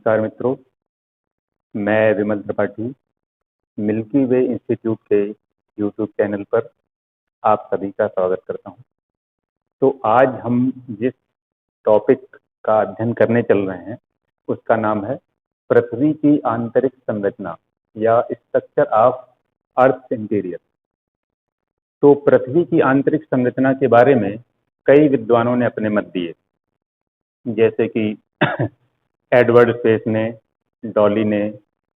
नमस्कार मित्रों, मैं विमल त्रिपाठी मिल्की वे इंस्टीट्यूट के यूट्यूब चैनल पर आप सभी का स्वागत करता हूं। तो आज हम जिस टॉपिक का अध्ययन करने चल रहे हैं उसका नाम है पृथ्वी की आंतरिक संरचना या स्ट्रक्चर ऑफ अर्थ इंटीरियर। तो पृथ्वी की आंतरिक संरचना के बारे में कई विद्वानों ने अपने मत दिए, जैसे कि एडवर्ड स्पेस ने, डॉली ने,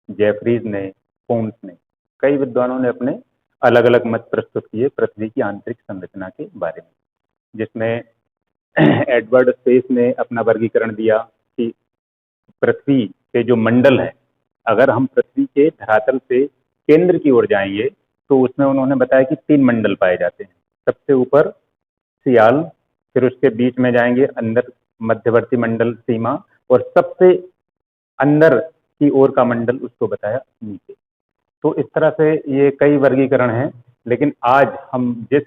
जेफरीज ने, पोन्स ने, कई विद्वानों ने अपने अलग अलग मत प्रस्तुत किए पृथ्वी की आंतरिक संरचना के बारे में, जिसमें एडवर्ड स्पेस ने अपना वर्गीकरण दिया कि पृथ्वी के जो मंडल है, अगर हम पृथ्वी के धरातल से केंद्र की ओर जाएंगे तो उसमें उन्होंने बताया कि 3 मंडल पाए जाते हैं। सबसे ऊपर सियाल, फिर उसके बीच में जाएंगे अंदर मध्यवर्ती मंडल सीमा, और सबसे अंदर की ओर का मंडल उसको बताया नीचे। तो इस तरह से ये कई वर्गीकरण हैं, लेकिन आज हम जिस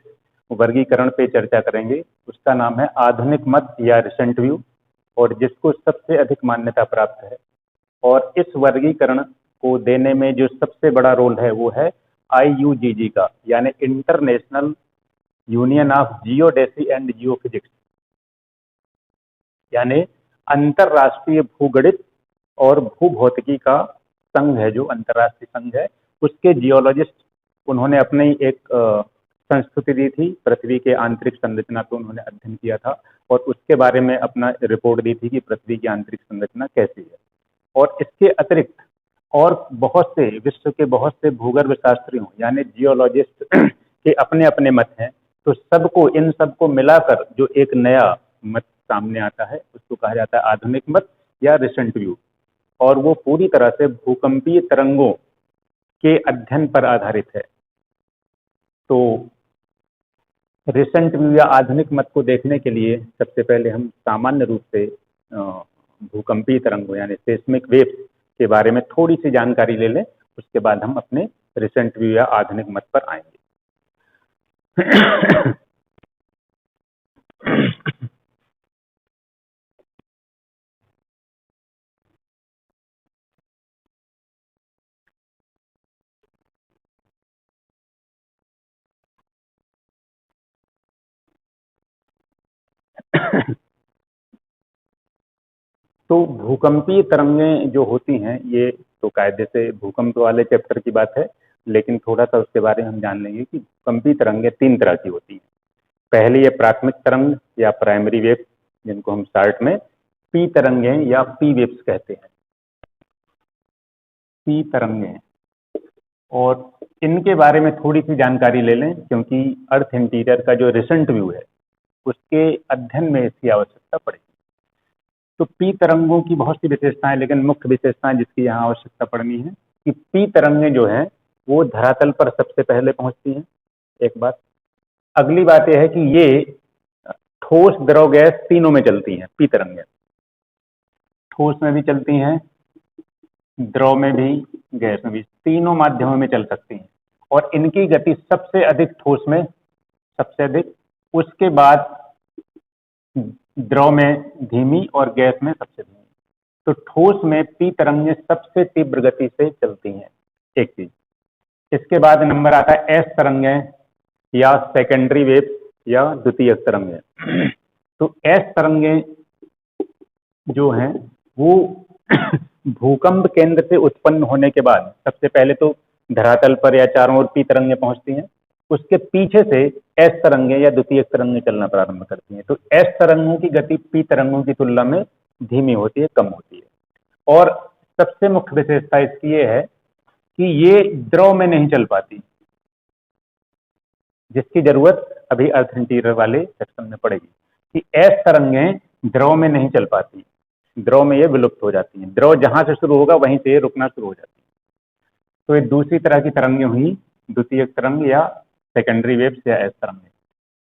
वर्गीकरण पे चर्चा करेंगे उसका नाम है आधुनिक मत या रिसेंट व्यू, और जिसको सबसे अधिक मान्यता प्राप्त है। और इस वर्गीकरण को देने में जो सबसे बड़ा रोल है वो है IUGG का, यानी international union of geodesy and geophysics, यानी अंतरराष्ट्रीय भूगणित और भूभौतिकी का संघ है, जो अंतरराष्ट्रीय संघ है, उसके जियोलॉजिस्ट उन्होंने अपनी एक संस्तुति दी थी। पृथ्वी के आंतरिक संरचना को उन्होंने अध्ययन किया था और उसके बारे में अपना रिपोर्ट दी थी कि पृथ्वी की आंतरिक संरचना कैसी है। और इसके अतिरिक्त और बहुत से विश्व के बहुत से भूगर्भ शास्त्रियों यानी जियोलॉजिस्ट के अपने अपने मत हैं। तो सबको, इन सबको मिलाकर जो एक नया मत सामने आता है उसको कहा जाता है आधुनिक मत या रिसेंट व्यू, और वो पूरी तरह से भूकंपीय तरंगों के अध्ययन पर आधारित है। तो रिसेंट व्यू या आधुनिक मत को देखने के लिए सबसे पहले हम सामान्य रूप से भूकंपीय तरंगों यानी सेस्मिक वेव्स के बारे में थोड़ी सी जानकारी ले लें, उसके बाद हम अपने रिसेंट व्यू या आधुनिक मत पर आएंगे। तो भूकंपीय तरंगें जो होती हैं, ये तो कायदे से भूकंप वाले चैप्टर की बात है, लेकिन थोड़ा सा उसके बारे में हम जान लेंगे कि भूकंपीय तरंगें 3 तरह की होती हैं। पहली है प्राथमिक तरंग या प्राइमरी वेव्स, जिनको हम शार्ट में पी तरंगें या पी वेव्स कहते हैं, पी तरंगें। और इनके बारे में थोड़ी सी जानकारी ले लें, क्योंकि अर्थ इंटीरियर का जो रिसेंट व्यू है उसके अध्ययन में इसकी आवश्यकता पड़ेगी। तो पी तरंगों की बहुत सी विशेषताएं, लेकिन मुख्य विशेषताएं जिसकी यहाँ आवश्यकता पड़नी है कि पी तरंगें जो हैं वो धरातल पर सबसे पहले पहुंचती हैं, एक बात। अगली बात यह है कि ये ठोस, द्रव, गैस तीनों में चलती हैं। पी तरंगें ठोस में भी चलती हैं, द्रव में भी, गैस में भी, तीनों माध्यमों में चल सकती हैं। और इनकी गति सबसे अधिक ठोस में सबसे अधिक, उसके बाद द्रव में धीमी और गैस में सबसे धीमी। तो ठोस में पी तरंगें सबसे तीव्र गति से चलती हैं, एक चीज। इसके बाद नंबर आता है एस तरंगें या सेकेंडरी वेव्स या द्वितीयक तरंगें। तो एस तरंगें जो हैं वो भूकंप केंद्र से उत्पन्न होने के बाद सबसे पहले तो धरातल पर या चारों ओर पी तरंगें पहुंचती हैं, उसके पीछे से एस तरंगें या द्वितीयक तरंगें चलना प्रारंभ करती हैं। तो एस तरंगों की गति पी तरंगों की तुलना में धीमी होती है, कम होती है। और सबसे मुख्य विशेषता इसकी ये है कि ये द्रव में नहीं चल पाती, जिसकी जरूरत अभी अर्थ इंटीरियर वाले सेक्शन में पड़ेगी कि एस तरंगें द्रव में नहीं चल पाती, द्रव में ये विलुप्त हो जाती हैं। द्रव जहां से शुरू होगा वहीं से ये रुकना शुरू हो जाती है। तो ये दूसरी तरह की तरंगें हुई द्वितीयक तरंग या सेकेंडरी वेव्स या एस तरंगें।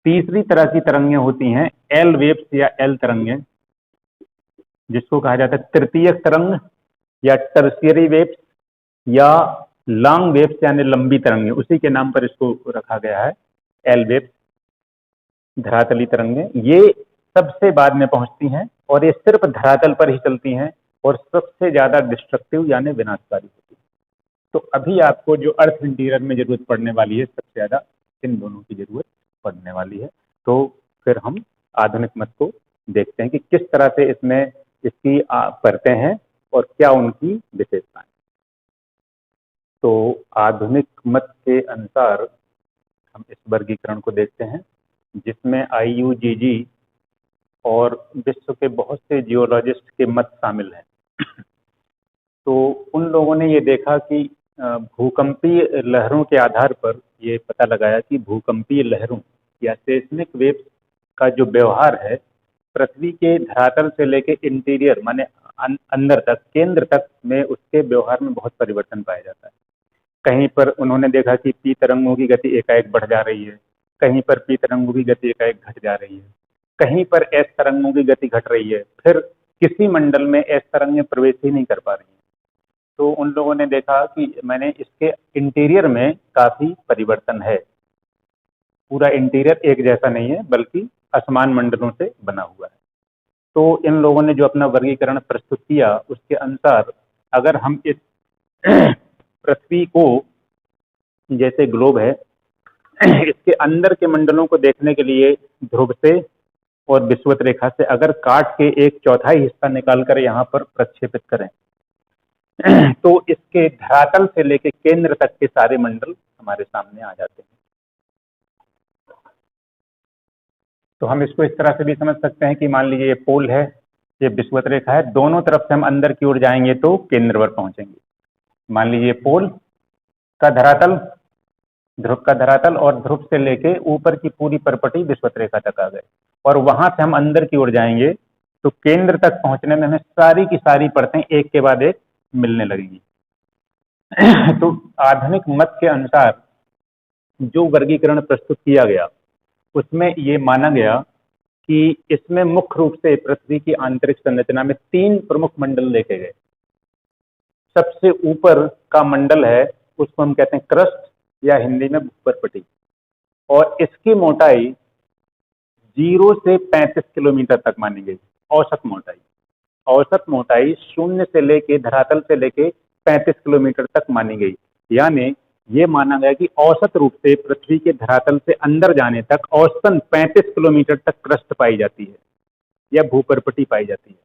तीसरी तरह की तरंगें होती हैं एल वेव्स या एल तरंगें, जिसको कहा जाता है तृतीयक तरंग या टर्शियरी वेव्स या लॉन्ग वेव्स यानी लंबी तरंगें, उसी के नाम पर इसको रखा गया है, एल वेव्स, धरातली तरंगें। ये सबसे बाद में पहुंचती हैं और ये सिर्फ धरातल पर ही चलती हैं, और सबसे ज़्यादा डिस्ट्रक्टिव यानी विनाशकारी होती है। तो अभी आपको जो अर्थ इंटीरियर में जरूरत पड़ने वाली है, सबसे ज़्यादा इन दोनों की जरूरत पड़ने वाली है। तो फिर हम आधुनिक मत को देखते हैं कि किस तरह से इसमें इसकी परतें हैं और क्या उनकी विशेषताएं। तो आधुनिक मत के अनुसार हम इस वर्गीकरण को देखते हैं, जिसमें IUGG और विश्व के बहुत से जियोलॉजिस्ट के मत शामिल हैं। तो उन लोगों ने ये देखा कि भूकंपीय लहरों के आधार पर ये पता लगाया कि भूकंपीय लहरों या सेस्मिक वेव्स का जो व्यवहार है, पृथ्वी के धरातल से लेकर इंटीरियर माने अंदर तक, केंद्र तक में उसके व्यवहार में बहुत परिवर्तन पाया जाता है। कहीं पर उन्होंने देखा कि पी तरंगों की गति एकाएक बढ़ जा रही है, कहीं पर पी तरंगों की गति एकाएक घट जा रही है, कहीं पर एस तरंगों की गति घट रही है, फिर किसी मंडल में एस तरंगें प्रवेश ही नहीं कर पा रही हैं। तो उन लोगों ने देखा कि मैंने इसके इंटीरियर में काफी परिवर्तन है, पूरा इंटीरियर एक जैसा नहीं है बल्कि असमान मंडलों से बना हुआ है। तो इन लोगों ने जो अपना वर्गीकरण प्रस्तुत किया, उसके अनुसार अगर हम इस पृथ्वी को, जैसे ग्लोब है, इसके अंदर के मंडलों को देखने के लिए ध्रुव से और विषुवत रेखा से अगर काट के 1/4 हिस्सा निकालकर यहाँ पर प्रक्षेपित करें, तो इसके धरातल से लेकर केंद्र तक के सारे मंडल हमारे सामने आ जाते हैं। तो हम इसको इस तरह से भी समझ सकते हैं कि मान लीजिए ये पोल है, ये विषुवत रेखा है, दोनों तरफ से हम अंदर की ओर जाएंगे तो केंद्र पर पहुंचेंगे। मान लीजिए पोल का धरातल, ध्रुव का धरातल, और ध्रुव से लेके ऊपर की पूरी परपटी विषुवत रेखा तक आ गए, और वहां से हम अंदर की ओर जाएंगे तो केंद्र तक पहुंचने में हमें सारी की सारी परतें एक के बाद एक मिलने लगेंगी। तो आधुनिक मत के अनुसार जो वर्गीकरण प्रस्तुत किया गया, उसमें ये माना गया कि इसमें मुख्य रूप से पृथ्वी की आंतरिक संरचना में 3 प्रमुख मंडल देखे गए। सबसे ऊपर का मंडल है, उसको हम कहते हैं क्रस्ट या हिंदी में भूपरपटी, और इसकी मोटाई 0 से 35 किलोमीटर तक मानी गई। औसत मोटाई 0 से लेके धरातल से लेके 35 किलोमीटर तक मानी गई। यानी ये माना गया कि औसत रूप से पृथ्वी के धरातल से अंदर जाने तक औसतन 35 किलोमीटर तक क्रस्ट पाई जाती है या भूपरपटी पाई जाती है।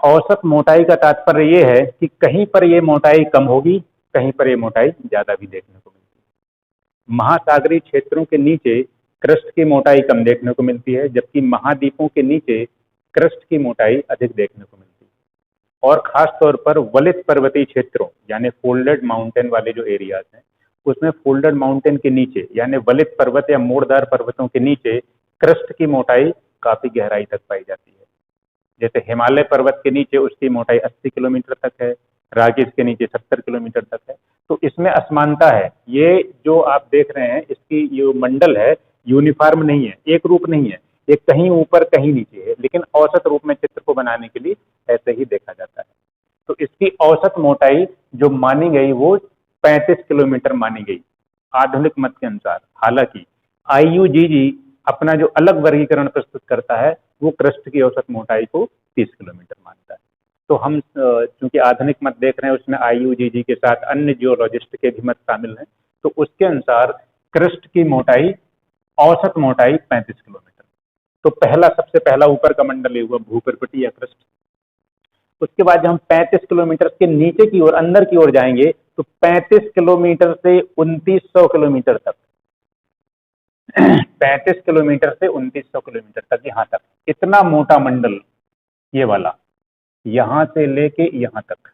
औसत मोटाई का तात्पर्य ये है कि कहीं पर ये मोटाई कम होगी, कहीं पर ये मोटाई ज्यादा भी देखने को मिलती है। महासागरीय क्षेत्रों के नीचे क्रस्ट की मोटाई कम देखने को मिलती है, जबकि महाद्वीपों के नीचे क्रस्ट की मोटाई अधिक देखने को मिलती है। और खास तौर पर वलित पर्वतीय क्षेत्रों यानी फोल्डेड माउंटेन वाले जो एरियाज हैं, उसमें फोल्डेड माउंटेन के नीचे यानी वलित पर्वत या मोड़दार पर्वतों के नीचे क्रस्ट की मोटाई काफी गहराई तक पाई जाती है। जैसे हिमालय पर्वत के नीचे उसकी मोटाई 80 किलोमीटर तक है, राकेश के नीचे 70 किलोमीटर तक है। तो इसमें असमानता है। ये जो आप देख रहे हैं, इसकी जो मंडल है यूनिफॉर्म नहीं है, एक रूप नहीं है, ये कहीं ऊपर कहीं नीचे है, लेकिन औसत रूप में चित्र को बनाने के लिए ऐसे ही देखा जाता है। तो इसकी औसत मोटाई जो मानी गई वो 35 किलोमीटर मानी गई आधुनिक मत के अनुसार। हालांकि IUGG अपना जो अलग वर्गीकरण प्रस्तुत करता है, वो क्रस्ट की औसत मोटाई को 30 किलोमीटर मानता है। तो हम चूंकि आधुनिक मत देख रहे हैं, उसमें IUGG के साथ अन्य जियोलॉजिस्ट के भी मत शामिल हैं, तो उसके अनुसार क्रस्ट की मोटाई, औसत मोटाई 35 किलोमीटर। तो सबसे पहला ऊपर का मंडल हुआ भूपरपटी या क्रस्ट। उसके बाद जब हम 35 किलोमीटर के नीचे की ओर, अंदर की ओर जाएंगे, तो 35 किलोमीटर से 2900 किलोमीटर तक 35 किलोमीटर से 2900 किलोमीटर तक, यहां तक इतना मोटा मंडल, ये वाला यहां से लेके यहां तक,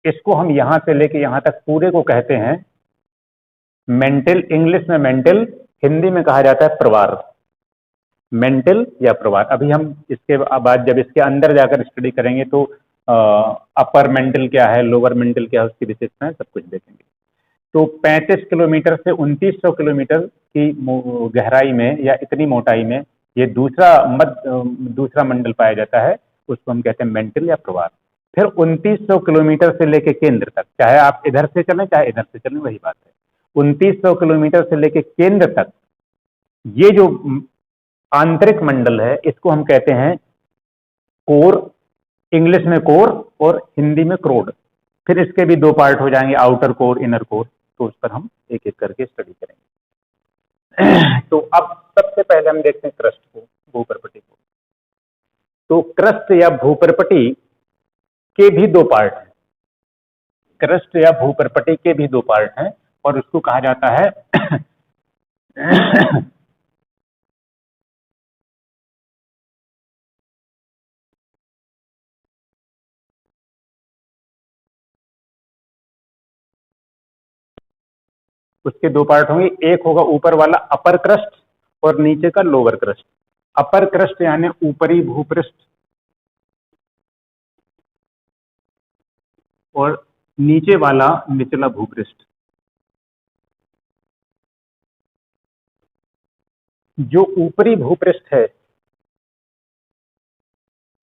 इसको हम यहां से लेके यहां तक पूरे को कहते हैं मेंटल। इंग्लिश में मेंटल, हिंदी में कहा जाता है प्रवार, मेंटल या प्रवार। अभी हम इसके बाद जब इसके अंदर जाकर स्टडी करेंगे तो अपर मेंटल क्या है, लोअर मेंटल क्या है, उसकी विशेषताएं सब कुछ देखेंगे। तो 35 किलोमीटर से 2900 किलोमीटर की गहराई में या इतनी मोटाई में ये दूसरा मंडल पाया जाता है, उसको हम कहते हैं मेंटल या प्रवार। फिर 2900 किलोमीटर से लेके केंद्र तक, चाहे आप इधर से चलें चाहे इधर से चलें, वही बात है। 2900 किलोमीटर से लेके केंद्र तक ये जो आंतरिक मंडल है, इसको हम कहते हैं कोर इंग्लिश में कोर और हिंदी में क्रोड। फिर इसके भी दो पार्ट हो जाएंगे, आउटर कोर, इनर कोर, तो उस पर हम एक एक करके स्टडी करेंगे। तो अब सबसे पहले हम देखते हैं क्रस्ट को, भूपर्पटी को। तो क्रस्ट या भूपर्पटी के भी दो पार्ट हैं, क्रस्ट या भूपर्पटी के भी दो पार्ट हैं, और उसको कहा जाता है उसके दो पार्ट होंगे, एक होगा ऊपर वाला अपर क्रस्ट और नीचे का लोअर क्रस्ट। अपर क्रस्ट यानी ऊपरी भूपृष्ठ, और नीचे वाला निचला भूपृष्ठ। जो ऊपरी भूपृष्ठ है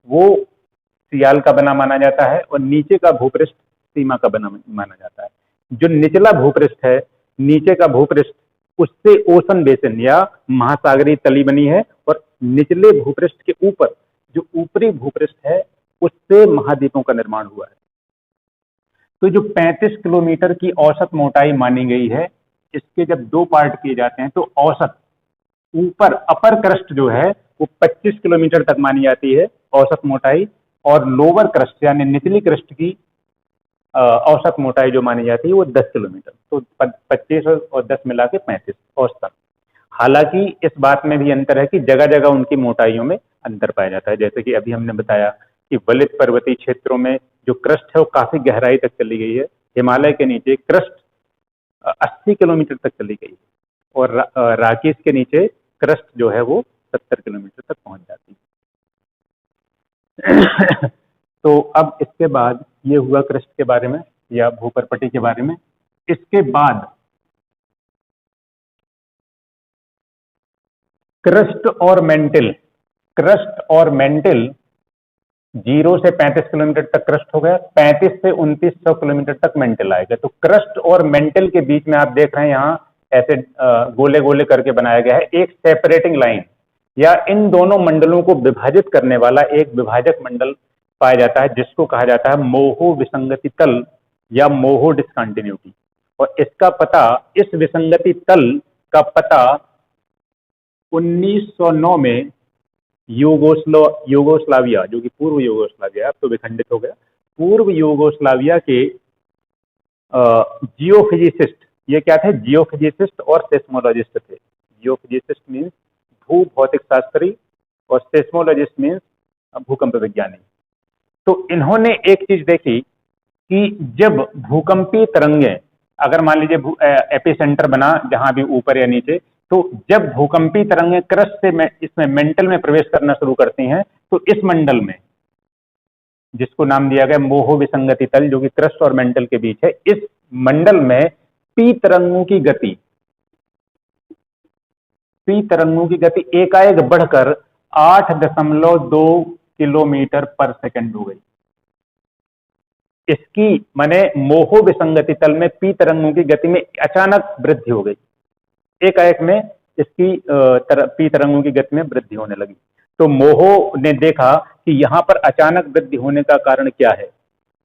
वो सियाल का बना माना जाता है, और नीचे का भूपृष्ठ सीमा का बना माना जाता है। जो निचला भूपृष्ठ है, नीचे का भूपृष्ठ, उससे ओशन बेसिन या महासागरीय तली बनी है, और निचले भूपृष्ठ के ऊपर जो ऊपरी भूपृष्ठ है उससे महाद्वीपों का निर्माण हुआ है। तो जो 35 किलोमीटर की औसत मोटाई मानी गई है, इसके जब दो पार्ट किए जाते हैं तो औसत ऊपर अपर क्रस्ट जो है वो 25 किलोमीटर तक मानी जाती है औसत मोटाई, और लोअर क्रस्ट यानी निचली क्रस्ट की औसत मोटाई जो मानी जाती है वो 10 किलोमीटर। तो 25 और 10 मिला के 35 औसत। हालांकि इस बात में भी अंतर है कि जगह जगह उनकी मोटाइयों में अंतर पाया जाता है। जैसे कि अभी हमने बताया कि वलित पर्वतीय क्षेत्रों में जो क्रस्ट है वो काफी गहराई तक चली गई है, हिमालय के नीचे क्रस्ट 80 किलोमीटर तक चली गई है, और राकीस के नीचे क्रस्ट जो है वो 70 किलोमीटर तक पहुंच जाती है। तो अब इसके बाद ये हुआ क्रस्ट के बारे में या भूपर्पटी के बारे में। इसके बाद क्रस्ट और मेंटिल, क्रस्ट और मेंटिल 0 से 35 किलोमीटर तक क्रस्ट हो गया, 35 से 2900 किलोमीटर तक मेंटिल आएगा। तो क्रस्ट और मेंटिल के बीच में आप देख रहे हैं यहाँ ऐसे गोले गोले करके बनाया गया है एक सेपरेटिंग लाइन, या इन दोनों मंडलों को विभाजित करने वाला एक विभाजक मंडल पाया जाता है, जिसको कहा जाता है मोहो विसंगति तल या मोहो डिस्कंटिन्यूटी। और इसका पता, इस विसंगति तल का पता 1909 में यूगोस्लाविया, जो कि पूर्व यूगोस्लाविया अब तो विखंडित हो गया, पूर्व यूगोस्लाविया के जियोफिजिसिस्ट, ये क्या थे, जियोफिजिसिस्ट और सेस्मोलॉजिस्ट थे। जियोफिजिसिस्ट मीन्स भू भौतिक शास्त्री और सेस्मोलॉजिस्ट मीन्स भूकंप विज्ञानी। तो इन्होंने एक चीज देखी कि जब भूकंपीय तरंगें, अगर मान लीजिए एपिसेंटर बना जहां भी ऊपर या नीचे, तो जब भूकंपीय तरंगें क्रस्ट से इसमें मेंटल में प्रवेश करना शुरू करती हैं, तो इस मंडल में, जिसको नाम दिया गया मोहो विसंगति तल, जो कि क्रस्ट और मेंटल के बीच है, इस मंडल में पी तरंगों की गति एकाएक बढ़कर 8.2 किलोमीटर पर सेकंड हो गई। इसकी माने मोहो विसंगति तल में पी तरंगों की गति में अचानक वृद्धि हो गई, एकाएक में इसकी पी तरंगों की गति में वृद्धि होने लगी। तो मोहो ने देखा कि यहां पर अचानक वृद्धि होने का कारण क्या है।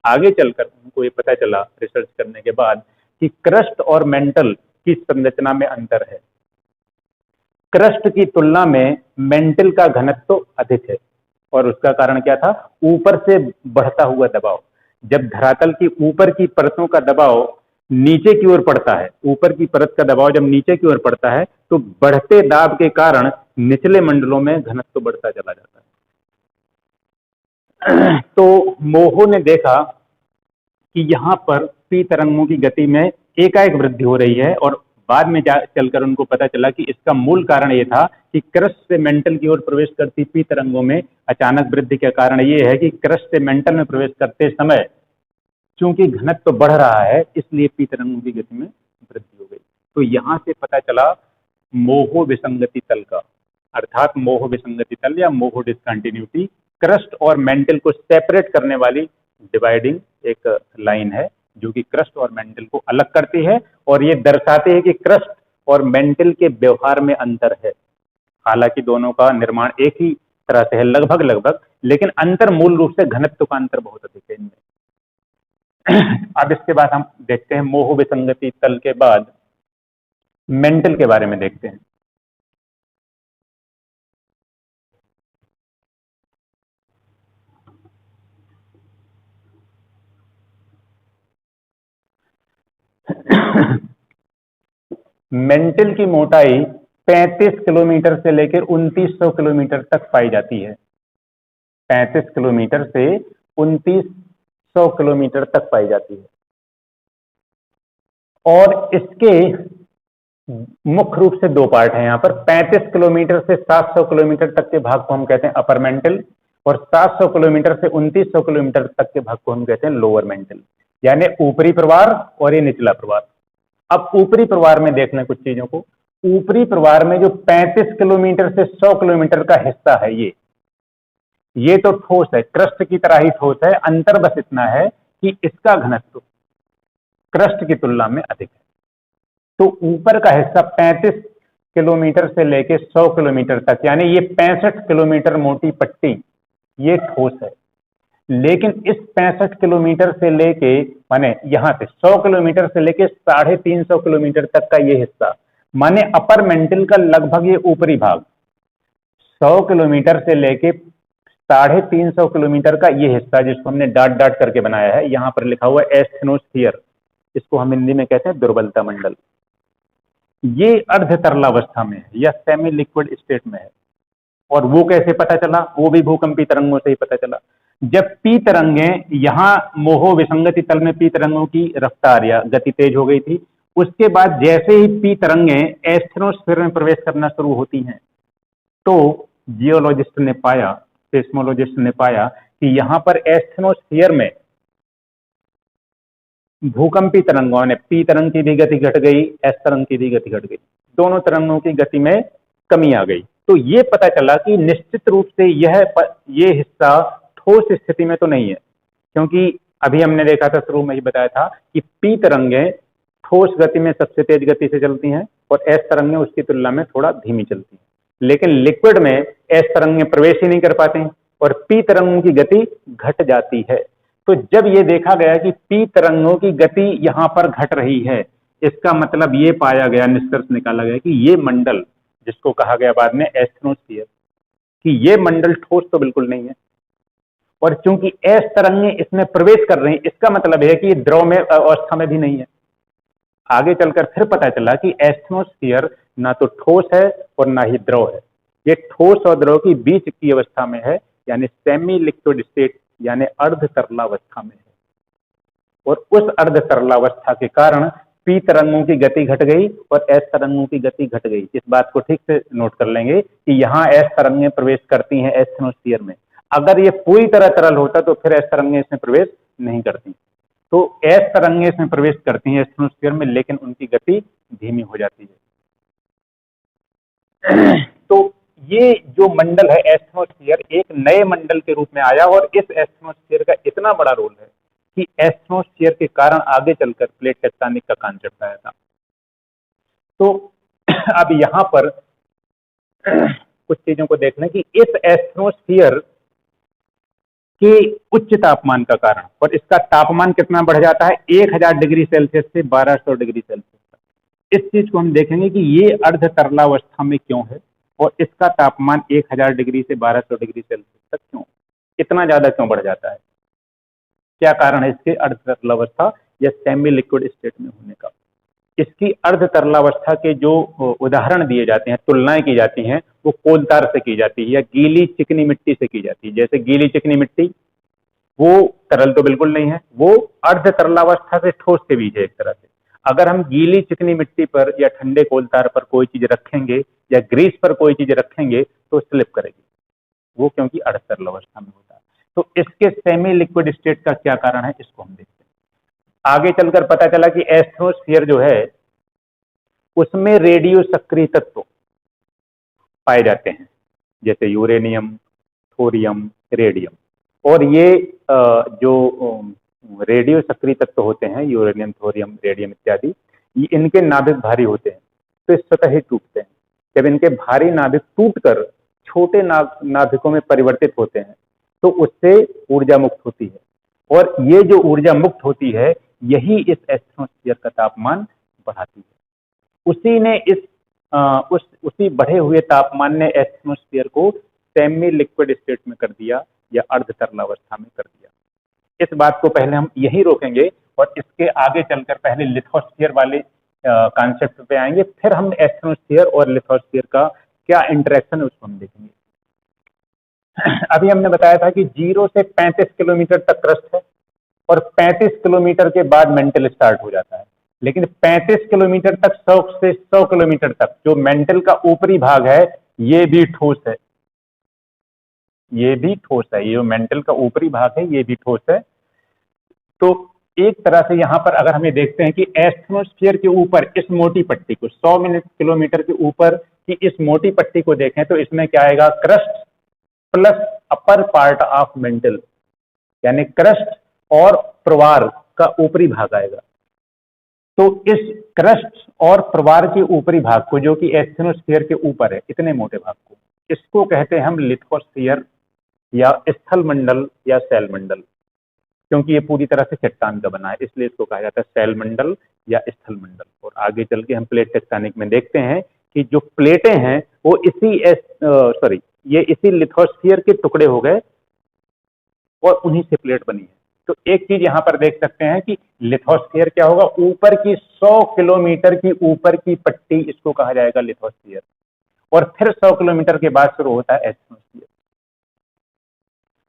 आगे चलकर उनको ये पता चला रिसर्च करने के बाद कि क्रस्ट और मेंटल की संरचना में अंतर है। क्रस्ट की तुलना में मेंटल का घनत्व तो अधिक है, और उसका कारण क्या था, ऊपर से बढ़ता हुआ दबाव। जब धरातल की ऊपर की परतों का दबाव नीचे की ओर पड़ता है, ऊपर की परत का दबाव जब नीचे की ओर पड़ता है, तो बढ़ते दाब के कारण निचले मंडलों में घनत्व बढ़ता चला जाता है। तो मोहो ने देखा कि यहां पर पी तरंगों की गति में एकाएक वृद्धि हो रही है, और बाद में चलकर उनको पता चला कि इसका मूल कारण यह था कि क्रस्ट से मेंटल की ओर प्रवेश करती पी तरंगों में अचानक वृद्धि का कारण यह है कि क्रस्ट से मेंटल में प्रवेश करते समय चूंकि घनत्व बढ़ रहा है, इसलिए पी तरंगों की गति में वृद्धि हो गई। तो यहां से पता चला मोहो विसंगति तल का, अर्थात मोहो विसंगति तल या मोहो डिसकंटिन्यूटी क्रस्ट और मेंटल को सेपरेट करने वाली डिवाइडिंग एक लाइन है, जो कि क्रस्ट और मेंटल को अलग करती है, और ये दर्शाते हैं कि क्रस्ट और मेंटल के व्यवहार में अंतर है। हालांकि दोनों का निर्माण एक ही तरह से है, लगभग लगभग, लेकिन अंतर मूल रूप से घनत्व का अंतर बहुत अधिक है इनमें। अब इसके बाद हम देखते हैं मोह विसंगति तल के बाद मेंटल के बारे में देखते हैं। मेंटल की मोटाई 35 किलोमीटर से लेकर 2900 किलोमीटर तक पाई जाती है। 35 किलोमीटर से 2900 किलोमीटर तक पाई जाती है। और इसके मुख्य रूप से दो पार्ट हैं यहां पर। 35 किलोमीटर से 700 किलोमीटर तक के भाग को हम कहते हैं अपर मेंटल, और 700 किलोमीटर से 2900 किलोमीटर तक के भाग को हम कहते हैं लोअर मेंटल, यानी ऊपरी प्रवार और ये निचला प्रवार। अब ऊपरी प्रवार में देख लें कुछ चीजों को। ऊपरी प्रवार में जो 35 किलोमीटर से 100 किलोमीटर का हिस्सा है, ये तो ठोस है, क्रस्ट की तरह ही ठोस है। अंतर बस इतना है कि इसका घनत्व क्रस्ट की तुलना में अधिक है। तो ऊपर का हिस्सा 35 किलोमीटर से लेकर 100 किलोमीटर तक, यानी ये 65 किलोमीटर मोटी पट्टी, ये ठोस है। लेकिन इस 65 किलोमीटर से लेके, माने यहां से 100 किलोमीटर से लेके 350 किलोमीटर तक का ये हिस्सा, माने अपर मेंटल का लगभग ये ऊपरी भाग, 100 किलोमीटर से लेके 350 किलोमीटर का ये हिस्सा, जिसको हमने डॉट डॉट करके बनाया है, यहां पर लिखा हुआ है एस्थेनोस्फीयर, इसको हम हिंदी में कहते हैं दुर्बलता मंडल। ये अर्ध तरलावस्था में है या सेमी लिक्विड स्टेट में है। और वो कैसे पता चला? वो भी भूकंपी तरंगों से ही पता चला। जब पी तरंगें, यहां मोह विसंगति तल में पी तरंगों की रफ्तार या गति तेज हो गई थी, उसके बाद जैसे ही पी तरंगें एस्थेनोस्फीयर में प्रवेश करना शुरू होती हैं, तो जियोलॉजिस्ट ने पाया, सेस्मोलॉजिस्ट ने पाया कि यहां पर एस्थेनोस्फीयर में भूकंपी तरंगों ने, पी तरंग की भी गति घट गई, एस तरंग की भी गति घट गई, दोनों तरंगों की गति में कमी आ गई। तो ये पता चला कि निश्चित रूप से ये हिस्सा ठोस स्थिति में तो नहीं है, क्योंकि अभी हमने देखा था, शुरू में ही बताया था कि पी तरंगें ठोस गति में सबसे तेज गति से चलती हैं और एस तरंगें उसकी तुलना में थोड़ा धीमी चलती हैं। लेकिन लिक्विड में एस तरंगें प्रवेश ही नहीं कर पाते हैं और पी तरंगों की गति घट जाती है। तो जब ये देखा गया कि पी तरंगों की गति यहां पर घट रही है, इसका मतलब ये पाया गया, निष्कर्ष निकाला गया कि ये मंडल, जिसको कहा गया बाद में एस्थेनोस्फीयर, कि ये मंडल ठोस तो बिल्कुल नहीं है। और चूंकि एस तरंगें इसमें प्रवेश कर रही हैं, इसका मतलब है कि ये द्रव में अवस्था में भी नहीं है। आगे चलकर फिर पता चला कि एस्थेनोस्फीयर ना तो ठोस है और ना ही द्रव है, ये ठोस और द्रव की बीच की अवस्था में है, यानी सेमी लिक्विड स्टेट, यानी अर्ध तरलावस्था में है। और उस अर्ध तरलावस्था के कारण पी तरंगों की गति घट गई और एस तरंगों की गति घट गई। इस बात को ठीक से नोट कर लेंगे कि यहाँ एस तरंगें प्रवेश करती हैं एस्थेनोस्फीयर में। अगर ये पूरी तरह तरल होता तो फिर एस तरंगें इसमें प्रवेश नहीं करती। तो एस तरंगें इसमें प्रवेश करती हैं एस्थेनोस्फीयर में, लेकिन उनकी गति धीमी हो जाती है। तो ये जो मंडल है एस्थेनोस्फीयर, एक नए मंडल के रूप में आया और इस एस्थेनोस्फीयर का इतना बड़ा रोल है कि एस्थेनोस्फीयर के कारण आगे चलकर प्लेट टेक्टोनिक का कॉन्सेप्ट आया था। तो अब यहां पर कुछ चीजों को देखना कि इस एस्थेनोस्फीयर के उच्च तापमान का कारण, और इसका तापमान कितना बढ़ जाता है 1000 डिग्री सेल्सियस से 1200 डिग्री सेल्सियस तक। इस चीज को हम देखेंगे कि ये अर्ध तरलावस्था में क्यों है और इसका तापमान 1000 डिग्री से 1200 डिग्री सेल्सियस तक क्यों, इतना ज्यादा क्यों बढ़ जाता है, क्या कारण है इसके अर्ध तरलावस्था या सेमी लिक्विड स्टेट में होने का। इसकी अर्ध तरलावस्था के जो उदाहरण दिए जाते हैं, तुलनाएं की जाती हैं, वो कोलतार से की जाती है या गीली चिकनी मिट्टी से की जाती है। जैसे गीली चिकनी मिट्टी, वो तरल तो बिल्कुल नहीं है, वो अर्ध तरलावस्था से ठोस के बीच है एक तरह से। अगर हम गीली चिकनी मिट्टी पर या ठंडे कोलतार पर कोई चीज रखेंगे या ग्रीस पर कोई चीज रखेंगे तो स्लिप करेगी वो, क्योंकि अर्ध तरल अवस्था में होता है। तो इसके सेमी लिक्विड स्टेट का क्या कारण है, इसको हम देखते हैं। आगे चलकर पता चला कि एस्थेनोस्फीयर जो है उसमें रेडियो सक्रिय तत्व पाए जाते हैं, जैसे यूरेनियम, थोरियम, रेडियम। और ये जो रेडियो सक्रिय तत्व होते हैं, यूरेनियम, थोरियम, रेडियम इत्यादि, इनके नाभिक भारी होते हैं तो इस स्वतः ही टूटते हैं। जब इनके भारी नाभिक टूटकर छोटे नाभिकों में परिवर्तित होते हैं, तो उससे ऊर्जा मुक्त होती है, और ये जो ऊर्जा मुक्त होती है यही इस एस्ट्रोस्फीयर का तापमान बढ़ाती है। उसी ने उसी बढ़े हुए तापमान ने एटमॉस्फेयर को सेमी लिक्विड स्टेट में कर दिया या अर्ध तरल अवस्था में कर दिया। इस बात को पहले हम यही रोकेंगे और इसके आगे चलकर पहले लिथोस्फीयर वाले कॉन्सेप्ट पे आएंगे, फिर हम एटमॉस्फेयर और लिथोस्फीयर का क्या इंटरेक्शन है उसको हम देखेंगे। अभी हमने बताया था कि 0 से 35 किलोमीटर तक क्रस्ट है और 35 किलोमीटर के बाद मेंटल स्टार्ट हो जाता है, लेकिन 35 किलोमीटर तक 100 से 100 किलोमीटर तक जो मेंटल का ऊपरी भाग है ये भी ठोस है, ये भी ठोस है, ये जो मेंटल का ऊपरी भाग है ये भी ठोस है। तो एक तरह से यहां पर अगर हमें देखते हैं कि एटमॉस्फेयर के ऊपर इस मोटी पट्टी को 100 किलोमीटर के ऊपर की इस मोटी पट्टी को देखें तो इसमें क्या आएगा, crust plus upper part of mental, यानी क्रस्ट और प्रवार का ऊपरी भाग आएगा। तो इस क्रस्ट और प्रवार के ऊपरी भाग को, जो कि एस्टेनोस्फीयर के ऊपर है, इतने मोटे भाग को, इसको कहते हैं हम लिथोस्फीयर या स्थल मंडल या सेल मंडल, क्योंकि ये पूरी तरह से चट्टान का बना है इसलिए इसको कहा जाता है सेल मंडल या स्थल मंडल। और आगे चल के हम प्लेट टेक्टोनिक में देखते हैं कि जो प्लेटें हैं वो ये इसी लिथोस्फीयर के टुकड़े हो गए और उन्हीं से प्लेट बनी है। तो एक चीज यहां पर देख सकते हैं कि लिथोस्फीयर क्या होगा, ऊपर की 100 किलोमीटर की ऊपर की पट्टी, इसको कहा जाएगा लिथोस्फीयर, और फिर 100 किलोमीटर के बाद शुरू होता है एस्टेनोस्फीयर।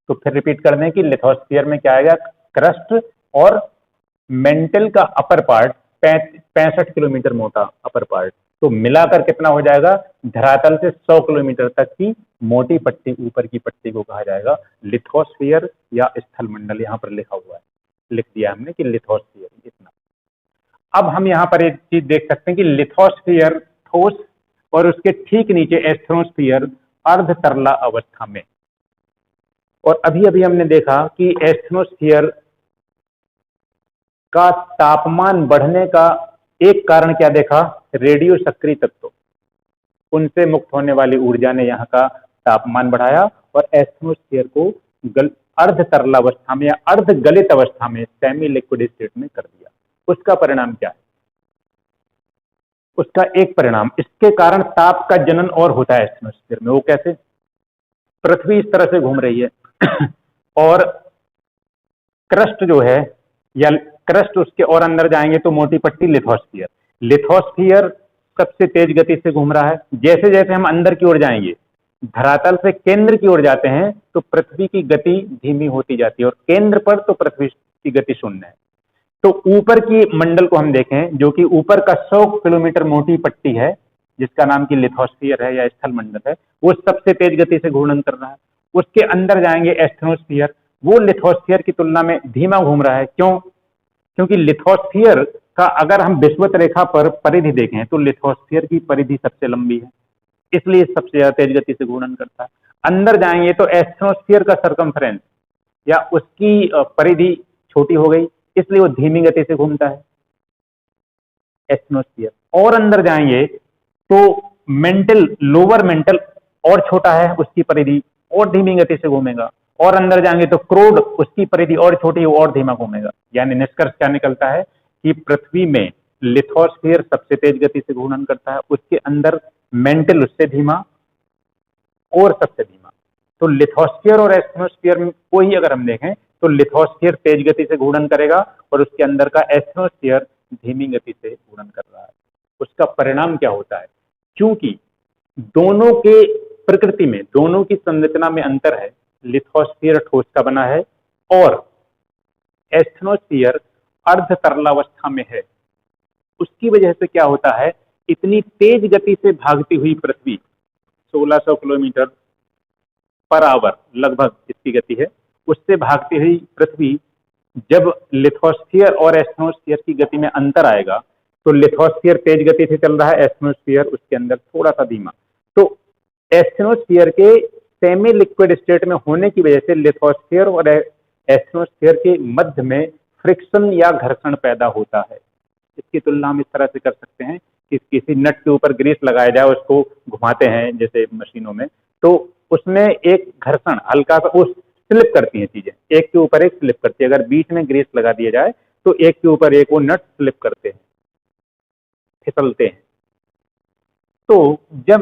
तो फिर रिपीट कर दें कि लिथोस्फीयर में क्या आएगा, क्रस्ट और मेंटल का अपर पार्ट 65 किलोमीटर मोटा अपर पार्ट, तो मिलाकर कितना हो जाएगा, धरातल से 100 किलोमीटर तक की मोटी पट्टी, ऊपर की पट्टी को कहा जाएगा लिथोस्फीयर या स्थल मंडल। यहां पर लिखा हुआ है, लिख दिया हमने कि लिथोस्फीयर इतना। अब हम यहां पर एक चीज देख सकते हैं कि लिथोस्फीयर ठोस और उसके ठीक नीचे एस्टेनोस्फीयर अर्ध तरला अवस्था में। और अभी अभी हमने देखा कि एस्टेनोस्फीयर का तापमान बढ़ने का एक कारण क्या देखा, रेडियो सक्रिय तत्व, उनसे मुक्त होने वाली ऊर्जा ने यहाँ का तापमान बढ़ाया और एस्टेनोस्फीयर को अर्ध तरल अवस्था में या अर्ध गलित अवस्था में सेमी लिक्विड स्टेट में कर दिया। उसका परिणाम क्या है, उसका एक परिणाम, इसके कारण ताप का जनन और होता है एस्टेनोस्फीयर में। वो कैसे, पृथ्वी इस तरह से घूम रही है और क्रस्ट जो है या क्रस्ट उसके और अंदर जाएंगे तो मोटी पट्टी लिथोस्फीयर, लिथोस्फीयर सबसे तेज गति से घूम रहा है। जैसे जैसे हम अंदर की ओर जाएंगे, धरातल से केंद्र की ओर जाते हैं तो पृथ्वी की गति धीमी होती जाती है और केंद्र पर तो पृथ्वी की गति शून्य है। तो ऊपर की मंडल को हम देखें, जो कि ऊपर का 100 किलोमीटर मोटी पट्टी है जिसका नाम की लिथोस्फीयर है या स्थल मंडल है, वो सबसे तेज गति से घूर्णन कर रहा है। उसके अंदर जाएंगे एस्टेनोस्फीयर, वो लिथोस्फीयर की तुलना में धीमा घूम रहा है। क्यों, क्योंकि लिथोस्फीयर का अगर हम विषुवत रेखा पर परिधि देखें तो लिथोस्फीयर की परिधि सबसे लंबी है, इसलिए सबसे ज्यादा तेज गति से घूर्णन करता है। अंदर जाएंगे तो एस्टेनोस्फीयर का सरकमफ्रेंस या उसकी परिधि छोटी हो गई, इसलिए वो धीमी गति से घूमता है एस्टेनोस्फीयर। और अंदर जाएंगे तो मेंटल, लोअर मेंटल और छोटा है, उसकी परिधि और धीमी गति से घूमेगा। और अंदर जाएंगे तो क्रोड, उसकी परिधि और छोटी है, और धीमा घूमेगा। यानी निष्कर्ष क्या निकलता है कि पृथ्वी में लिथोस्फीयर सबसे तेज गति से घूर्णन करता है, उसके अंदर मेंटल उससे धीमा और सबसे धीमा। तो लिथोस्फीयर और एस्टेनोस्फीयर को ही अगर हम देखें तो लिथोस्फीयर तेज गति से घूर्णन करेगा और उसके अंदर का एस्टेनोस्फीयर धीमी गति से घूर्णन कर रहा है। उसका परिणाम क्या होता है, क्योंकि दोनों के प्रकृति में, दोनों की संरचना में अंतर है। लिथोस्फीयर ठोस का बना है और एस्टेनोस्फीयर अर्ध तरलावस्था में है। उसकी वजह से क्या होता है, इतनी तेज गति से भागती हुई पृथ्वी, 1600 किलोमीटर पर आवर लगभग इसकी गति है, उससे भागती हुई पृथ्वी जब लिथोस्फीयर और एस्टेनोस्फीयर की गति में अंतर आएगा तो लिथोस्फीयर तेज गति से चल रहा है, एस्टेनोस्फीयर उसके अंदर थोड़ा सा धीमा। तो एस्टेनोस्फीयर के सेमी लिक्विड स्टेट में होने की वजह से लिथोस्फीयर और एस्टेनोस्फीयर के मध्य में फ्रिक्शन या घर्षण पैदा होता है। इसकी तुलना हम इस तरह से कर सकते हैं कि किसी नट के ऊपर ग्रीस लगाया जाए, उसको घुमाते हैं जैसे मशीनों में, तो उसमें एक घर्षण हल्का सा, उस स्लिप करती हैं चीजें, एक के ऊपर एक स्लिप करती है। अगर बीच में ग्रीस लगा दिया जाए तो एक के ऊपर एक वो नट स्लिप करते हैं, फिसलते हैं। तो जब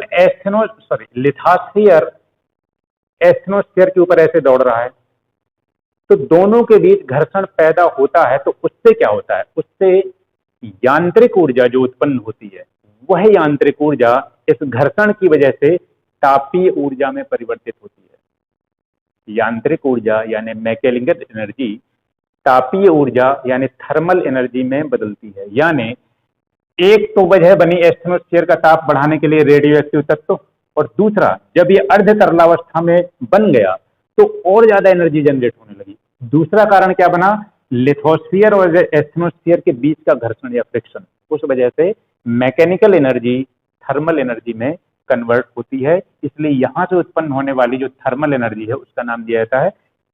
लिथोस्फीयर एस्टेनोस्फीयर के ऊपर ऐसे दौड़ रहा है तो दोनों के बीच घर्षण पैदा होता है। तो उससे क्या होता है, उससे यांत्रिक ऊर्जा जो उत्पन्न होती है, वह यांत्रिक ऊर्जा इस घर्षण की वजह से तापीय ऊर्जा में परिवर्तित होती है। यांत्रिक ऊर्जा यानी मैकेनिकल एनर्जी तापीय ऊर्जा यानी थर्मल एनर्जी में बदलती है। यानी एक तो वजह बनी एस्टेनोस्फीयर का ताप बढ़ाने के लिए रेडियो एक्टिव तत्व, और दूसरा जब ये अर्ध तरलावस्था में बन गया तो और ज्यादा एनर्जी जनरेट होने लगी। दूसरा कारण क्या बना, लिथोस्फीयर और एस्टेनोस्फीयर के बीच का घर्षण या फ्रिक्शन, उस वजह से मैकेनिकल एनर्जी थर्मल एनर्जी में कन्वर्ट होती है। इसलिए यहां से उत्पन्न होने वाली जो थर्मल एनर्जी है उसका नाम दिया जाता है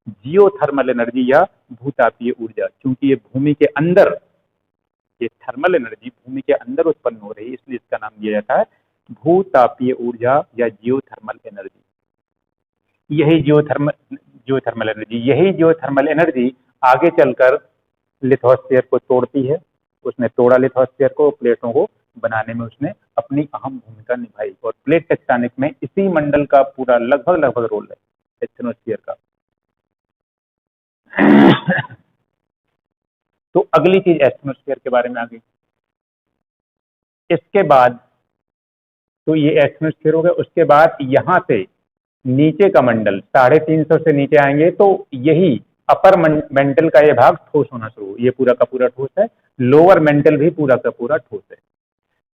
जियोथर्मल एनर्जी या भूतापीय ऊर्जा। क्योंकि ये भूमि के अंदर, ये थर्मल एनर्जी भूमि के अंदर उत्पन्न हो रही है, इसलिए इसका नाम दिया जाता है भूतापीय ऊर्जा या जियोथर्मल एनर्जी। यही जियोथर्मल एनर्जी आगे चलकर लिथोस्फीयर को तोड़ती है। उसने तोड़ा लिथोस्फीयर को, प्लेटों को बनाने में उसने अपनी अहम भूमिका निभाई। और प्लेट टेक्टोनिक में इसी मंडल का पूरा लगभग रोल है, एस्टेनोस्फीयर का। तो अगली चीज एस्टेनोस्फीयर के बारे में आ गई। इसके बाद तो ये एस्टेनोस्फीयर हो गया। उसके बाद यहां से नीचे का मंडल 350 से नीचे आएंगे तो यही अपर मेंटल का ये भाग ठोस होना शुरू, ये पूरा का पूरा ठोस है। लोअर मेंटल भी पूरा का पूरा ठोस है।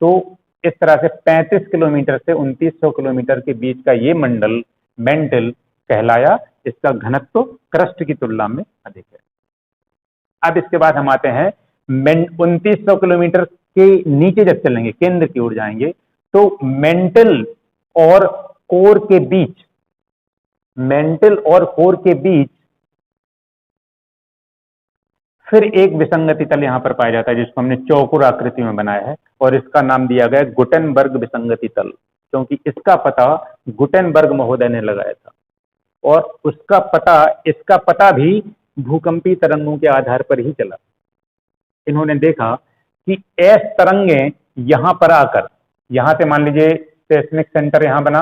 तो इस तरह से 35 किलोमीटर से 2900 किलोमीटर के बीच का ये मंडल मेंटल कहलाया। इसका घनत्व क्रस्ट की तुलना में अधिक है। अब इसके बाद हम आते हैं 2900 किलोमीटर के नीचे जब चलेंगे, केंद्र की ओर जाएंगे, तो मेंटल और कोर के बीच, मेंटल और कोर के बीच फिर एक विसंगति तल यहां पर पाया जाता है, जिसको हमने चौकोर आकृति में बनाया है, और इसका नाम दिया गया गुटेनबर्ग विसंगति तल। क्योंकि इसका पता गुटेनबर्ग महोदय ने लगाया था, और इसका पता भी भूकंपीय तरंगों के आधार पर ही चला। इन्होंने देखा कि एस तरंगें यहां पर आकर, यहां से मान लीजिए सेस्मिक सेंटर यहां बना,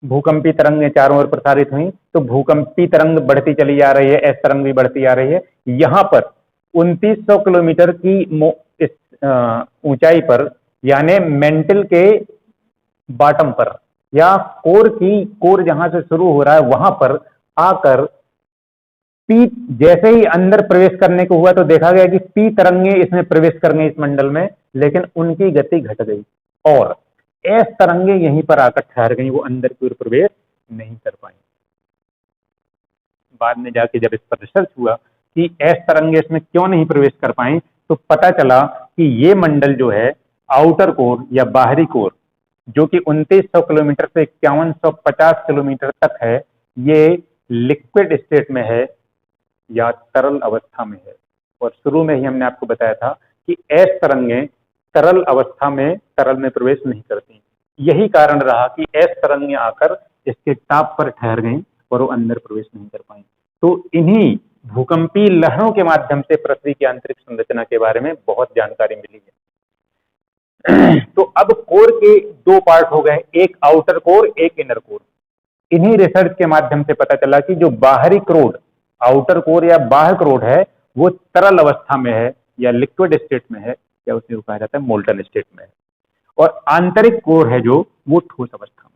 भूकंपीय तरंगें चारों ओर प्रसारित हुई, तो भूकंपीय तरंग बढ़ती चली जा रही है, एस तरंग भी बढ़ती आ रही है। यहां पर 2900 किलोमीटर की ऊंचाई पर, यानी मेंटल के बॉटम पर या कोर जहां से शुरू हो रहा है वहां पर आकर पी, जैसे ही अंदर प्रवेश करने को हुआ तो देखा गया कि पी तरंगे इसमें प्रवेश कर गई इस मंडल में, लेकिन उनकी गति घट गई और एस तरंगे यहीं पर आकर ठहर गई, वो अंदर की ओर प्रवेश नहीं कर पाई। बाद में जाके जब इस पर रिसर्च हुआ कि एस तरंगे इसमें क्यों नहीं प्रवेश कर पाई, तो पता चला कि ये मंडल जो है आउटर कोर या बाहरी कोर, जो कि 2900 किलोमीटर से 5150 किलोमीटर तक है, ये लिक्विड स्टेट में है या तरल अवस्था में है। और शुरू में ही हमने आपको बताया था कि एस तरंगें तरल अवस्था में तरल में प्रवेश नहीं करती। यही कारण रहा कि एस तरंगें आकर इसके ताप पर ठहर गईं और वो अंदर प्रवेश नहीं कर पाई। तो इन्हीं भूकंपीय लहरों के माध्यम से पृथ्वी की आंतरिक संरचना के बारे में बहुत जानकारी मिली है। तो अब कोर के दो पार्ट हो गए, एक आउटर कोर, एक इनर कोर। इन्हीं रिसर्च के माध्यम से पता चला कि जो बाहरी क्रोड, आउटर कोर या बाह्य क्रोड है, वो तरल अवस्था में है या लिक्विड स्टेट में है, या उसे कहा जाता है मोल्टन स्टेट में है, और आंतरिक कोर है जो वो ठोस अवस्था में।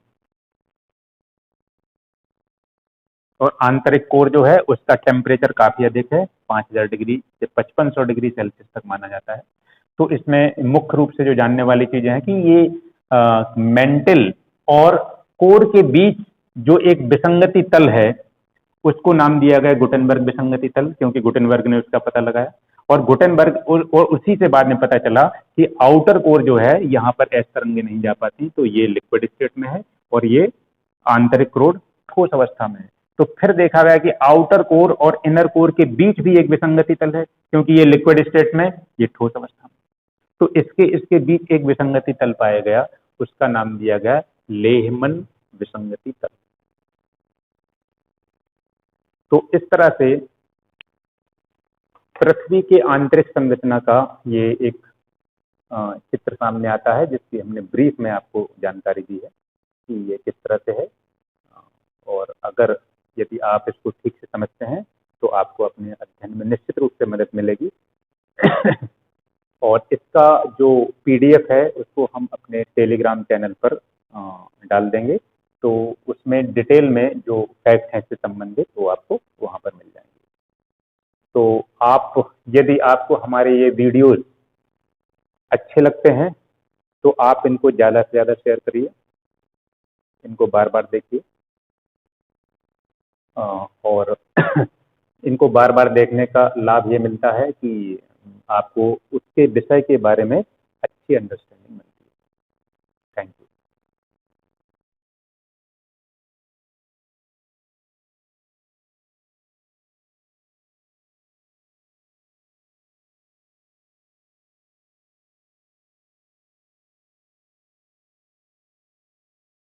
और आंतरिक कोर जो है उसका टेम्परेचर काफी अधिक है, 5000 डिग्री से 5500 डिग्री सेल्सियस तक माना जाता है। तो इसमें मुख्य रूप से जो जानने वाली चीजें हैं कि ये मेंटल और कोर के बीच जो एक विसंगति तल है उसको नाम दिया गया गुटेनबर्ग विसंगति तल, क्योंकि गुटेनबर्ग ने उसका पता लगाया। और गुटेनबर्ग और उसी से बाद में पता चला कि आउटर कोर जो है यहाँ पर एस तरंगे नहीं जा पाती, तो ये लिक्विड स्टेट में है और ये आंतरिक कोर ठोस अवस्था में है। तो फिर देखा गया कि आउटर कोर और इनर कोर के बीच भी एक विसंगति तल है, क्योंकि ये लिक्विड स्टेट में, ये ठोस अवस्था में। तो इसके बीच एक विसंगति तल पाया गया, उसका नाम दिया गया लेहमन विसंगति तल। तो इस तरह से पृथ्वी के आंतरिक संरचना का ये एक चित्र सामने आता है, जिसकी हमने ब्रीफ में आपको जानकारी दी है कि ये किस तरह से है। और अगर यदि आप इसको ठीक से समझते हैं तो आपको अपने अध्ययन में निश्चित रूप से मदद मिलेगी। और इसका जो पीडीएफ है उसको हम अपने टेलीग्राम चैनल पर डाल देंगे, तो उसमें डिटेल में जो फैक्ट हैं इससे संबंधित वो आपको वहाँ पर मिल जाएंगे। तो आप, यदि आपको हमारे ये वीडियोस अच्छे लगते हैं तो आप इनको ज़्यादा से ज़्यादा शेयर करिए, इनको बार बार देखिए, और इनको बार बार देखने का लाभ ये मिलता है कि आपको उसके विषय के बारे में अच्छी अंडरस्टैंडिंग मिलती है। Thank you.